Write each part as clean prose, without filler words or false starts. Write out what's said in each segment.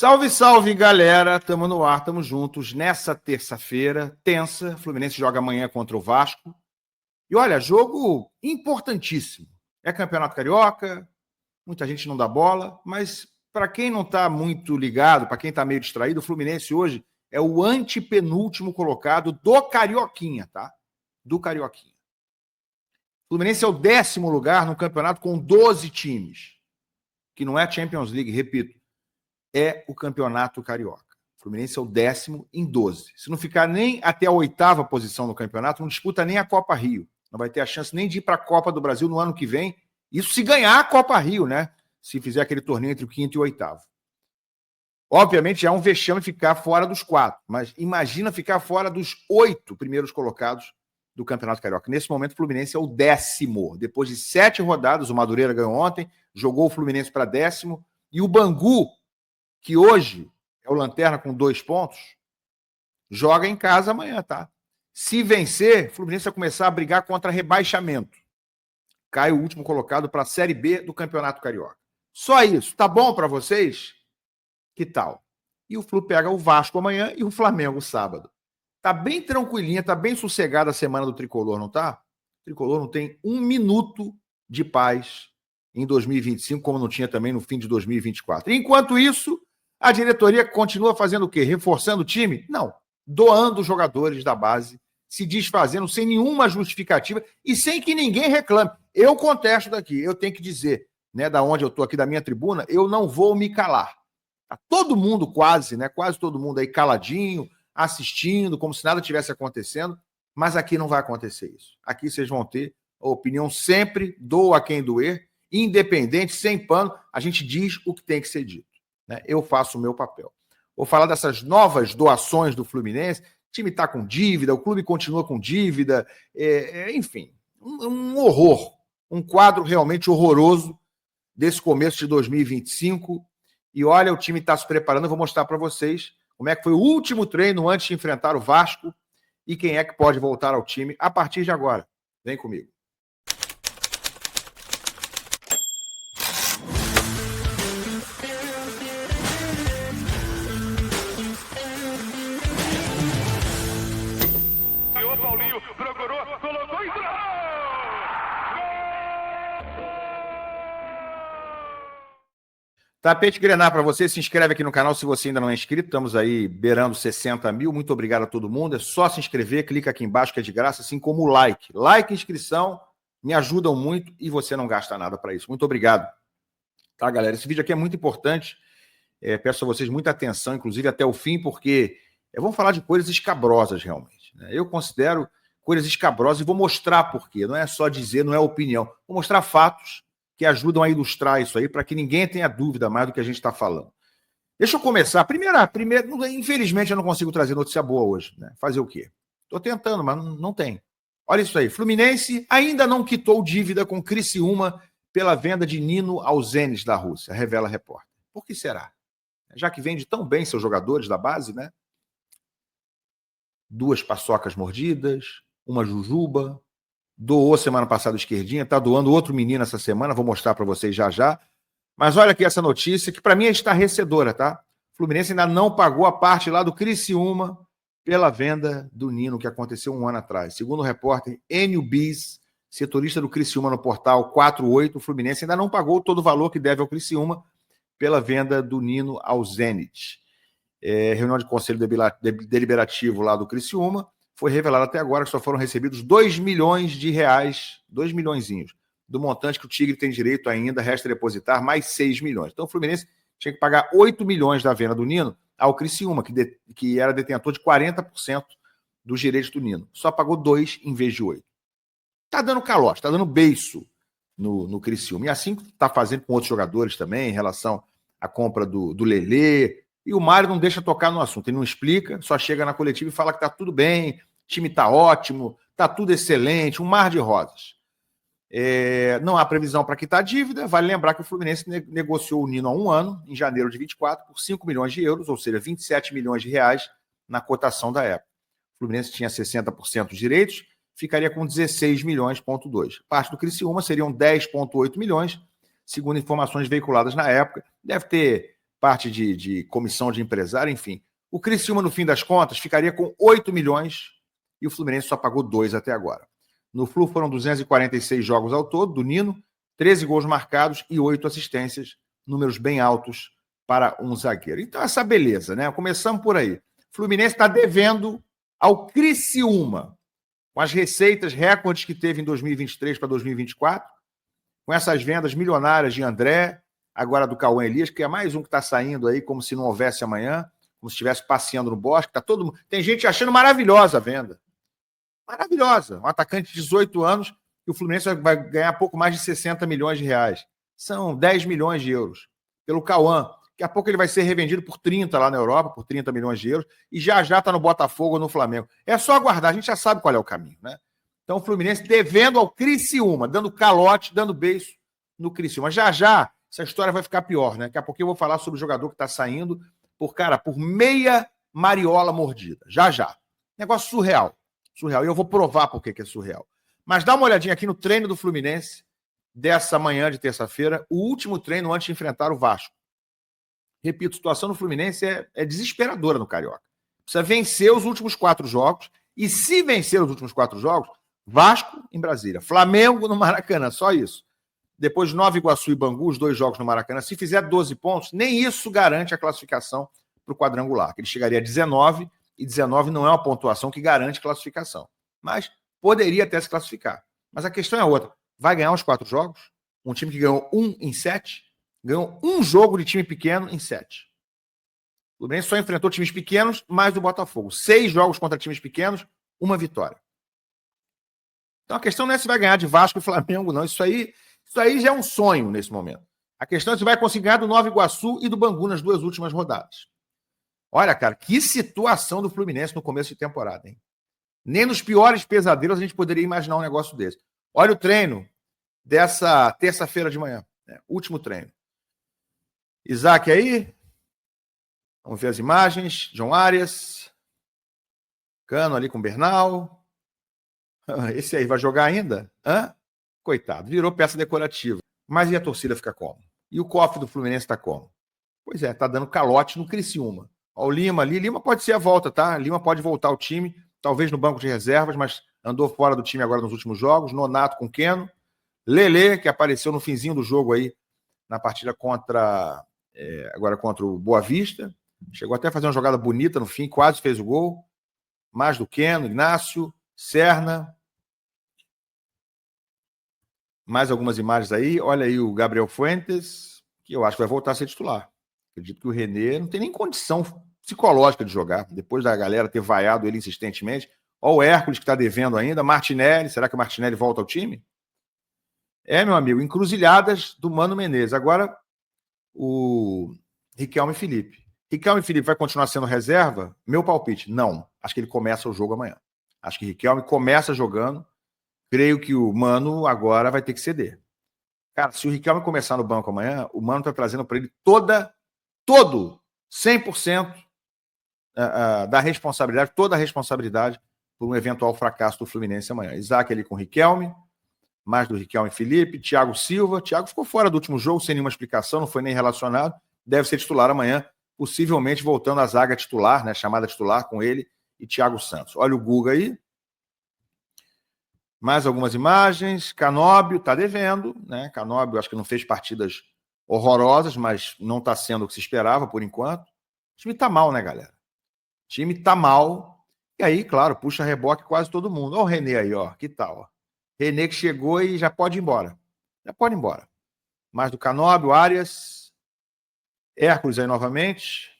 Salve, salve, galera! Tamo no ar, tamo juntos. Nessa terça-feira, tensa, Fluminense joga amanhã contra o Vasco. E olha, jogo importantíssimo. É Campeonato Carioca, muita gente não dá bola, mas para quem não tá muito ligado, para quem tá meio distraído, o Fluminense hoje é o antepenúltimo colocado do Carioquinha, tá? Do Carioquinha. O Fluminense é o 10º lugar no campeonato com 12 times, que não é Champions League, repito. É o Campeonato Carioca. O Fluminense é o 10º em 12. Se não ficar nem até a 8ª posição no campeonato, não disputa nem a Copa Rio. Não vai ter a chance nem de ir para a Copa do Brasil no ano que vem. Isso se ganhar a Copa Rio, né? Se fizer aquele torneio entre o 5º e o 8º. Obviamente, já é um vexame ficar fora dos 4. Mas imagina ficar fora dos 8 primeiros colocados do Campeonato Carioca. Nesse momento, o Fluminense é o 10º. Depois de 7 rodadas, o Madureira ganhou ontem, jogou o Fluminense para 10º. E o Bangu, que hoje é o lanterna com 2 pontos, joga em casa amanhã, tá? Se vencer, o Fluminense vai começar a brigar contra rebaixamento. Cai o último colocado para a Série B do Campeonato Carioca. Só isso. Tá bom para vocês? Que tal? E o Flu pega o Vasco amanhã e o Flamengo sábado. Tá bem tranquilinha, tá bem sossegada a semana do Tricolor, não tá? O Tricolor não tem um minuto de paz em 2025, como não tinha também no fim de 2024. Enquanto isso, a diretoria continua fazendo o quê? Reforçando o time? Não. Doando jogadores da base, se desfazendo sem nenhuma justificativa e sem que ninguém reclame. Eu contesto daqui, eu tenho que dizer, né, da onde eu estou aqui, da minha tribuna, eu não vou me calar. Tá todo mundo quase, né, quase todo mundo aí caladinho, assistindo, como se nada tivesse acontecendo, mas aqui não vai acontecer isso. Aqui vocês vão ter a opinião sempre, doa a quem doer, independente, sem pano, a gente diz o que tem que ser dito. Eu faço o meu papel. Vou falar dessas novas doações do Fluminense. O time está com dívida, o clube continua com dívida, enfim, um horror, um quadro realmente horroroso desse começo de 2025. E olha, o time está se preparando, eu vou mostrar para vocês como é que foi o último treino antes de enfrentar o Vasco e quem é que pode voltar ao time a partir de agora. Vem comigo. Tapete Grenar para você, se inscreve aqui no canal se você ainda não é inscrito, estamos aí beirando 60 mil, muito obrigado a todo mundo, é só se inscrever, clica aqui embaixo que é de graça, assim como o like. Like e inscrição me ajudam muito e você não gasta nada para isso. Muito obrigado. Tá, galera? Esse vídeo aqui é muito importante, peço a vocês muita atenção, inclusive até o fim, porque vamos falar de coisas escabrosas realmente. Né? Eu considero coisas escabrosas e vou mostrar por quê, não é só dizer, não é opinião, vou mostrar fatos que ajudam a ilustrar isso aí, para que ninguém tenha dúvida mais do que a gente está falando. Deixa eu começar. Primeiro, infelizmente eu não consigo trazer notícia boa hoje. Né? Fazer o quê? Estou tentando, mas não tem. Olha isso aí. Fluminense ainda não quitou dívida com Criciúma pela venda de Nino ao Zenit da Rússia, revela a repórter. Por que será? Já que vende tão bem seus jogadores da base, né? 2 paçocas mordidas, uma jujuba, doou semana passada o esquerdinha, tá doando outro menino essa semana, vou mostrar para vocês já já. Mas olha aqui essa notícia, que para mim é estarrecedora, tá? O Fluminense ainda não pagou a parte lá do Criciúma pela venda do Nino, que aconteceu 1 ano atrás. Segundo o repórter Enio Bis, setorista do Criciúma no portal 48, o Fluminense ainda não pagou todo o valor que deve ao Criciúma pela venda do Nino ao Zenit. Reunião de conselho deliberativo lá do Criciúma, foi revelado até agora que só foram recebidos 2 milhões de reais, 2 milhõezinhos, do montante que o Tigre tem direito ainda, resta depositar mais 6 milhões. Então o Fluminense tinha que pagar 8 milhões da venda do Nino ao Criciúma, que era detentor de 40% dos direitos do Nino. Só pagou 2 em vez de 8. Tá dando calote, tá dando beiço no Criciúma. E assim tá fazendo com outros jogadores também, em relação à compra do Lelê. E o Mário não deixa tocar no assunto, ele não explica, só chega na coletiva e fala que tá tudo bem, o time tá ótimo, tá tudo excelente, um mar de rosas. Não há previsão para quitar a dívida. Vale lembrar que o Fluminense negociou o Nino há 1 ano, em janeiro de 24, por 5 milhões de euros, ou seja, 27 milhões de reais na cotação da época. O Fluminense tinha 60% dos direitos, ficaria com 16 milhões,2. Parte do Criciúma seriam 10,8 milhões, segundo informações veiculadas na época. Deve ter parte de comissão de empresário, enfim. O Criciúma, no fim das contas, ficaria com 8 milhões e o Fluminense só pagou 2 até agora. No Flu foram 246 jogos ao todo, do Nino, 13 gols marcados e 8 assistências, números bem altos para um zagueiro. Então, essa beleza, né? Começamos por aí. O Fluminense está devendo ao Criciúma, com as receitas recordes que teve em 2023 para 2024, com essas vendas milionárias de André, agora do Cauã Elias, que é mais um que está saindo aí como se não houvesse amanhã, como se estivesse passeando no bosque. Tá todo mundo... Tem gente achando maravilhosa a venda. Maravilhosa. Um atacante de 18 anos e o Fluminense vai ganhar pouco mais de 60 milhões de reais. São 10 milhões de euros pelo Cauã. Daqui a pouco ele vai ser revendido por 30 lá na Europa, por 30 milhões de euros, e já está no Botafogo ou no Flamengo. É só aguardar, a gente já sabe qual é o caminho, né? Então o Fluminense devendo ao Criciúma, dando calote, dando beiço no Criciúma. Já essa história vai ficar pior, né? Daqui a pouco eu vou falar sobre o jogador que está saindo por meia mariola mordida. Já. Negócio surreal. Surreal. E eu vou provar por que é surreal. Mas dá uma olhadinha aqui no treino do Fluminense dessa manhã de terça-feira, o último treino antes de enfrentar o Vasco. Repito, a situação do Fluminense é desesperadora no Carioca. Precisa vencer os últimos 4 jogos, e se vencer os últimos 4 jogos, Vasco em Brasília, Flamengo no Maracanã, só isso. Depois Nova Iguaçu e Bangu, os 2 jogos no Maracanã. Se fizer 12 pontos, nem isso garante a classificação para o quadrangular, que ele chegaria a 19, e 19 não é uma pontuação que garante classificação. Mas poderia até se classificar. Mas a questão é outra. Vai ganhar os 4 jogos? Um time que ganhou 1 em 7, ganhou um jogo de time pequeno em 7. O Fluminense só enfrentou times pequenos, mais o Botafogo. 6 jogos contra times pequenos, 1 vitória. Então a questão não é se vai ganhar de Vasco e Flamengo, não. Isso aí já é um sonho nesse momento. A questão é se vai conseguir ganhar do Nova Iguaçu e do Bangu nas 2 últimas rodadas. Olha, cara, que situação do Fluminense no começo de temporada, hein? Nem nos piores pesadelos a gente poderia imaginar um negócio desse. Olha o treino dessa terça-feira de manhã. Último treino. Isaac aí. Vamos ver as imagens. John Arias. Cano ali com o Bernal. Esse aí vai jogar ainda? Coitado, virou peça decorativa. Mas e a torcida fica como? E o cofre do Fluminense está como? Pois é, tá dando calote no Criciúma. Ó, o Lima ali. Lima pode ser a volta, tá? Lima pode voltar ao time, talvez no banco de reservas, mas andou fora do time agora nos últimos jogos. Nonato com Keno. Lelê, que apareceu no finzinho do jogo aí, na partida agora contra o Boa Vista. Chegou até a fazer uma jogada bonita no fim, quase fez o gol. Mais do Keno, Ignácio, Serna. Mais algumas imagens aí. Olha aí o Gabriel Fuentes, que eu acho que vai voltar a ser titular. Acredito que o René não tem nem condição psicológica de jogar, depois da galera ter vaiado ele insistentemente. Olha o Hércules que está devendo ainda. Martinelli, será que o Martinelli volta ao time? Meu amigo, encruzilhadas do Mano Menezes. Agora, o Riquelme Felipe. Riquelme Felipe vai continuar sendo reserva? Meu palpite, não. Acho que ele começa o jogo amanhã. Acho que Riquelme começa jogando. Creio que o Mano agora vai ter que ceder. Cara, se o Riquelme começar no banco amanhã, o Mano está trazendo para ele todo 100% da responsabilidade, toda a responsabilidade por um eventual fracasso do Fluminense amanhã. Isaac ali com o Riquelme, mais do Riquelme Felipe, Thiago Silva. Thiago ficou fora do último jogo sem nenhuma explicação, não foi nem relacionado. Deve ser titular amanhã, possivelmente voltando à zaga titular, né, chamada titular com ele e Thiago Santos. Olha o Guga aí. Mais algumas imagens. Canóbio está devendo, né? Canóbio acho que não fez partidas horrorosas, mas não está sendo o que se esperava por enquanto. O time está mal, né, galera? O time está mal. E aí, claro, puxa reboque quase todo mundo. Olha o René aí, ó. Que tal? Ó? René que chegou e já pode ir embora. Já pode ir embora. Mais do Canóbio, Arias. Hércules aí novamente.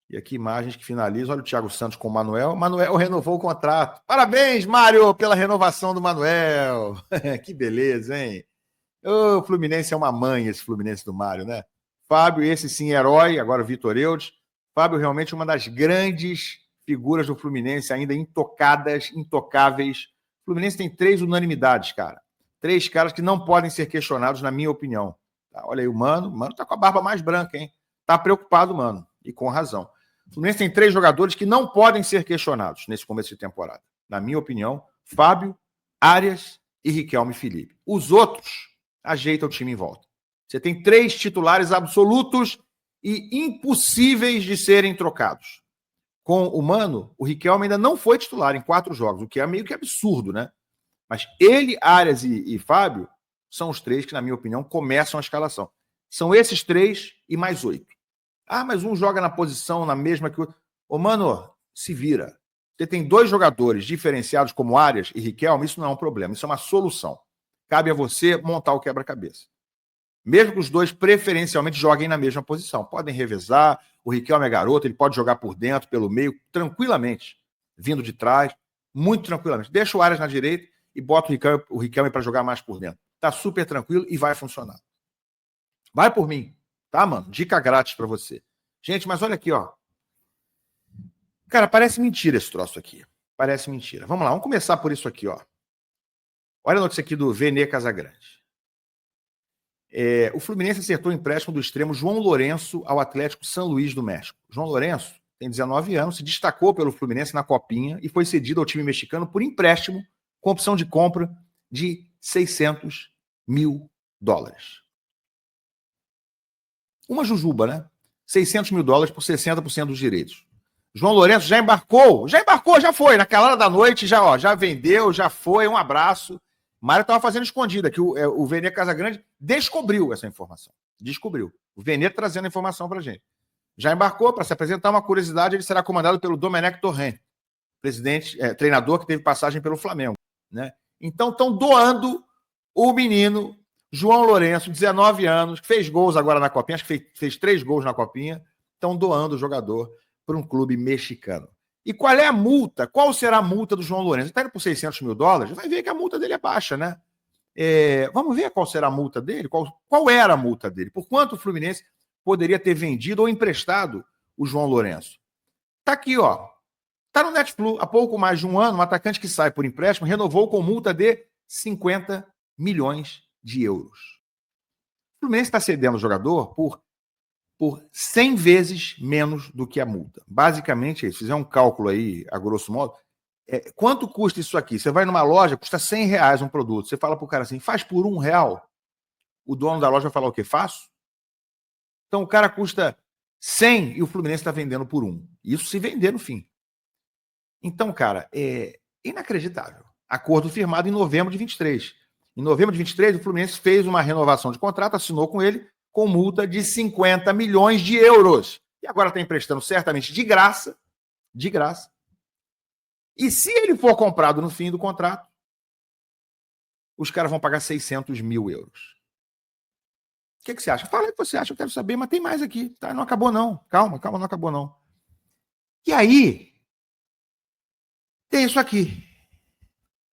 E aqui imagens que finalizam. Olha o Thiago Santos com o Manuel. Manuel renovou o contrato. Parabéns, Mário, pela renovação do Manuel. Que beleza, hein? O Fluminense é uma mãe, esse Fluminense do Mário, né? Fábio, esse sim, herói. Agora o Vitor Eudes. Fábio realmente uma das grandes figuras do Fluminense, ainda intocáveis. O Fluminense tem 3 unanimidades, cara. 3 caras que não podem ser questionados, na minha opinião. Tá, olha aí o Mano. O Mano tá com a barba mais branca, hein? Tá preocupado, Mano. E com razão. O Fluminense tem 3 jogadores que não podem ser questionados nesse começo de temporada. Na minha opinião, Fábio, Arias e Riquelme Felipe. Os outros ajeitam o time em volta. Você tem 3 titulares absolutos e impossíveis de serem trocados. Com o Mano, o Riquelme ainda não foi titular em 4 jogos, o que é meio que absurdo, né? Mas ele, Arias e Fábio são os 3 que, na minha opinião, começam a escalação. São esses 3 e mais 8. Ah, mas um joga na posição, na mesma que o outro. Ô, Mano, se vira. Você tem 2 jogadores diferenciados como Arias e Riquelme, isso não é um problema, isso é uma solução. Cabe a você montar o quebra-cabeça. Mesmo que os 2 preferencialmente joguem na mesma posição. Podem revezar, o Riquelme é garoto, ele pode jogar por dentro, pelo meio, tranquilamente, vindo de trás, muito tranquilamente. Deixa o Arias na direita e bota o Riquelme para jogar mais por dentro. Tá super tranquilo e vai funcionar. Vai por mim, tá, mano? Dica grátis para você. Gente, mas olha aqui, ó. Cara, parece mentira esse troço aqui. Parece mentira. Vamos lá, vamos começar por isso aqui, ó. Olha a notícia aqui do Vene Casagrande. O Fluminense acertou o empréstimo do extremo João Lourenço ao Atlético São Luís do México. João Lourenço tem 19 anos, se destacou pelo Fluminense na Copinha e foi cedido ao time mexicano por empréstimo com opção de compra de $600 mil. Uma jujuba, né? $600 mil por 60% dos direitos. João Lourenço já embarcou, já foi. Naquela hora da noite, já vendeu, já foi, um abraço. Mário estava fazendo escondido aqui. O Vene Casagrande descobriu essa informação. Descobriu. O Vene trazendo a informação para a gente. Já embarcou para se apresentar. Uma curiosidade, ele será comandado pelo Domenech Torrent, treinador que teve passagem pelo Flamengo. Né? Então, estão doando o menino João Lourenço, 19 anos, que fez gols agora na Copinha, acho que fez 3 gols na Copinha. Estão doando o jogador para um clube mexicano. E qual é a multa? Qual será a multa do João Lourenço? Está indo por $600 mil, vai ver que a multa dele é baixa, né? Vamos ver qual será a multa dele? Qual era a multa dele? Por quanto o Fluminense poderia ter vendido ou emprestado o João Lourenço? Tá aqui, ó. Tá no Netflix. Há pouco mais de um ano, um atacante que sai por empréstimo renovou com multa de 50 milhões de euros. O Fluminense está cedendo o jogador por 100 vezes menos do que a multa. Basicamente, se fizer um cálculo aí, a grosso modo, quanto custa isso aqui? Você vai numa loja, custa R$100 um produto. Você fala pro cara assim, faz por R$1. O dono da loja vai falar o quê? Faço? Então o cara custa 100 e o Fluminense está vendendo por 1. Isso se vender no fim. Então, cara, é inacreditável. Acordo firmado em novembro de 23. Em novembro de 23, o Fluminense fez uma renovação de contrato, assinou com ele, com multa de 50 milhões de euros. E agora está emprestando certamente de graça. E se ele for comprado no fim do contrato, os caras vão pagar 600 mil euros. O que você acha? Fala aí o que você acha, eu quero saber, mas tem mais aqui. Tá? Não acabou não. Calma, não acabou não. E aí, tem isso aqui.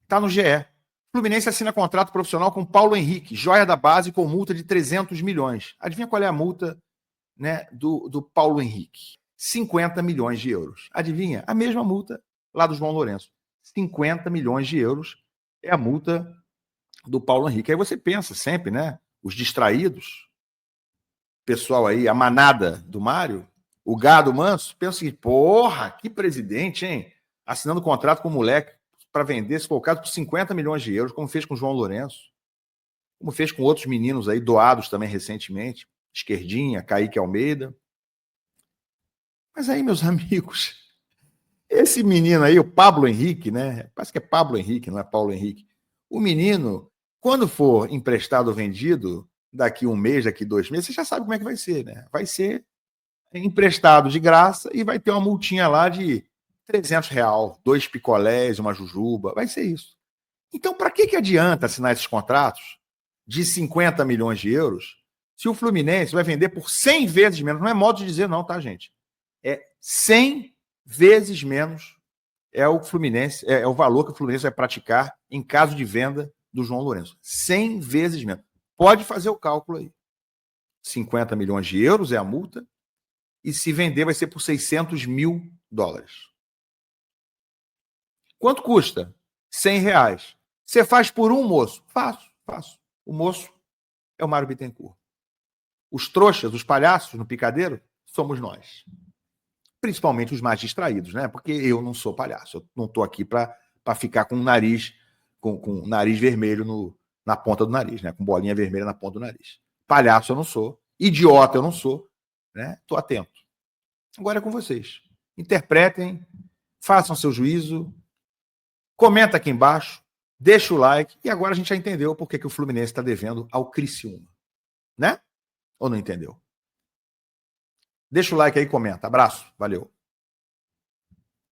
Tá no GE. Fluminense assina contrato profissional com Paulo Henrique, joia da base, com multa de 300 milhões. Adivinha qual é a multa, né, do Paulo Henrique? 50 milhões de euros. Adivinha? A mesma multa lá do João Lourenço. 50 milhões de euros é a multa do Paulo Henrique. Aí você pensa sempre, né? Os distraídos, pessoal aí, a manada do Mário, o gado manso, pensa assim, porra, que presidente, hein? Assinando contrato com o moleque para vender, se for o caso, por 50 milhões de euros, como fez com o João Lourenço, como fez com outros meninos aí, doados também recentemente, Esquerdinha, Kaique Almeida. Mas aí, meus amigos, esse menino aí, o Pablo Henrique, né? Parece que é Pablo Henrique, não é Paulo Henrique. O menino, quando for emprestado ou vendido, daqui 1 mês, daqui 2 meses, você já sabe como é que vai ser, né? Vai ser emprestado de graça e vai ter uma multinha lá de R$300, 2 picolés, uma jujuba, vai ser isso. Então, para que adianta assinar esses contratos de 50 milhões de euros se o Fluminense vai vender por 100 vezes menos? Não é modo de dizer não, tá, gente? É 100 vezes menos é o Fluminense, é o valor que o Fluminense vai praticar em caso de venda do João Lourenço. 100 vezes menos. Pode fazer o cálculo aí. 50 milhões de euros é a multa e se vender vai ser por $600 mil. Quanto custa? R$100. Você faz por 1, moço? Faço. O moço é o Mário Bittencourt. Os trouxas, os palhaços no picadeiro, somos nós. Principalmente os mais distraídos, né? Porque eu não sou palhaço. Eu não estou aqui para ficar com o nariz, com o nariz vermelho na ponta do nariz, né? Com bolinha vermelha na ponta do nariz. Palhaço eu não sou. Idiota eu não sou. né? Tô atento. Agora é com vocês. Interpretem, façam seu juízo, comenta aqui embaixo, deixa o like, e agora a gente já entendeu por que o Fluminense está devendo ao Criciúma, né? Ou não entendeu? Deixa o like aí e comenta. Abraço, valeu.